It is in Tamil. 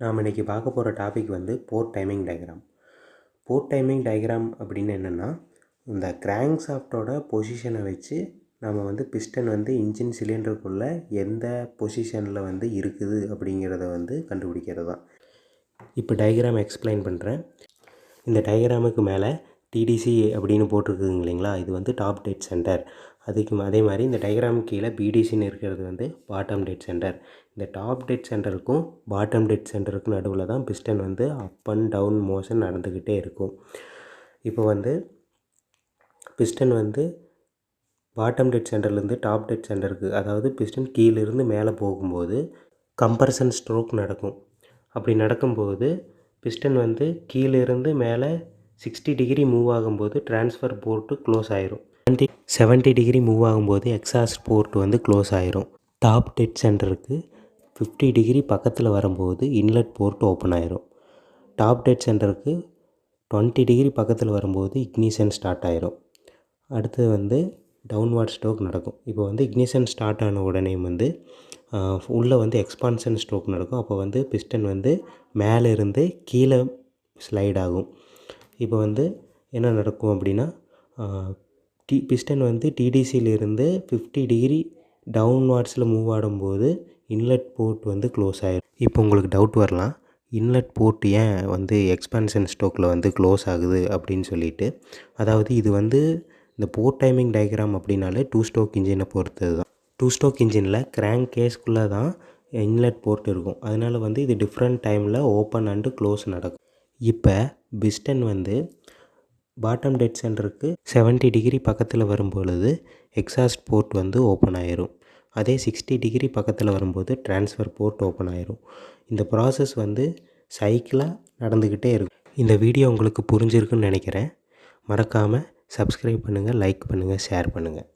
நாம் இன்றைக்கி பார்க்க போகிற டாபிக் வந்து port timing diagram. Port timing diagram அப்படின்னு என்னென்னா, இந்த கிராங்க் ஷாஃப்டோட பொசிஷனை வச்சு நம்ம வந்து பிஸ்டன் வந்து இன்ஜின் சிலிண்டருக்குள்ளே எந்த பொசிஷனில் வந்து இருக்குது அப்படிங்கிறத வந்து கண்டுபிடிக்கிறது தான். இப்போ டயக்ராம் எக்ஸ்பிளைன் பண்ணுறேன். இந்த டயக்ராமுக்கு மேலே டிடிசி அப்படின்னு போட்டிருக்குதுங்க இல்லைங்களா, இது வந்து டாப் டெட் சென்டர். அதே மாதிரி இந்த டயக்ராமுக்கு கீழே பிடிசின்னு இருக்கிறது வந்து பாட்டம் டெட் சென்டர். இந்த டாப் டெட் சென்டருக்கும் பாட்டம் டெட் சென்டருக்கும் நடுவில் தான் பிஸ்டன் வந்து அப் அண்ட் டவுன் மோஷன் நடந்துக்கிட்டே இருக்கும். இப்போ வந்து பிஸ்டன் வந்து பாட்டம் டெட் சென்டர்லேருந்து டாப் டெட் சென்டருக்கு, அதாவது பிஸ்டன் கீழேருந்து மேலே போகும்போது கம்ப்ரஷன் ஸ்ட்ரோக் நடக்கும். அப்படி நடக்கும்போது பிஸ்டன் வந்து கீழேருந்து மேலே 60 டிகிரி மூவ் ஆகும்போது ட்ரான்ஸ்ஃபர் போர்ட்டு க்ளோஸ் ஆயிரும். 70 டிகிரி மூவ் ஆகும்போது எக்ஸாஸ்ட் போர்ட் வந்து க்ளோஸ் ஆயிரும். டாப் டெட் சென்டருக்கு 50 டிகிரி பக்கத்தில் வரும்போது இன்லெட் போர்ட் ஓப்பன் ஆயிரும். டாப் டெட் சென்டருக்கு 20 டிகிரி பக்கத்தில் வரும்போது இக்னிஷன் ஸ்டார்ட் ஆயிரும். அடுத்து வந்து டவுன்வார்ட் ஸ்ட்ரோக் நடக்கும். இப்போ வந்து இக்னிஷன் ஸ்டார்ட் ஆன உடனே வந்து உள்ளே வந்து எக்ஸ்பான்ஷன் ஸ்ட்ரோக் நடக்கும். அப்போ வந்து பிஸ்டன் வந்து மேலே இருந்து கீழே ஸ்லைட் ஆகும். இப்போ வந்து என்ன நடக்கும் அப்படின்னா, பிஸ்டன் வந்து டிடிசியிலிருந்து 50 டிகிரி டவுன்வார்ட்ஸில் மூவ் ஆடும்போது இன்லெட் போர்ட் வந்து க்ளோஸ் ஆகிடும். இப்போ உங்களுக்கு டவுட் வரலாம், இன்லெட் போர்ட் ஏன் வந்து எக்ஸ்பான்ஷன் ஸ்ட்ரோக்கில் வந்து க்ளோஸ் ஆகுது அப்படின்னு சொல்லிட்டு. அதாவது இது வந்து இந்த போர்ட் டைமிங் டயக்ராம் அப்படின்னாலே 2 ஸ்ட்ரோக் இன்ஜினை பொறுத்தது தான். 2 ஸ்ட்ரோக் இன்ஜினில் கிராங்க் கேஸ்க்குள்ளே தான் இன்லெட் போர்ட் இருக்கும். அதனால் வந்து இது டிஃப்ரெண்ட் டைமில் ஓப்பன் அண்டு க்ளோஸ் நடக்கும். இப்போ பிஸ்டன் வந்து பாட்டம் டெட் சென்டருக்கு 70 டிகிரி பக்கத்தில் வரும்பொழுது எக்ஸாஸ்ட் போர்ட் வந்து ஓப்பன் ஆயிரும். அதே 60 டிகிரி பக்கத்தில் வரும்போது ட்ரான்ஸ்ஃபர் போர்ட் ஓப்பன் ஆயிரும். இந்த ப்ராசஸ் வந்து சைக்கிளாக நடந்துக்கிட்டே இருக்கும். இந்த வீடியோ உங்களுக்கு புரிஞ்சிருக்குன்னு நினைக்கிறேன். மறக்காமல் சப்ஸ்கிரைப் பண்ணுங்கள், லைக் பண்ணுங்கள், ஷேர் பண்ணுங்கள்.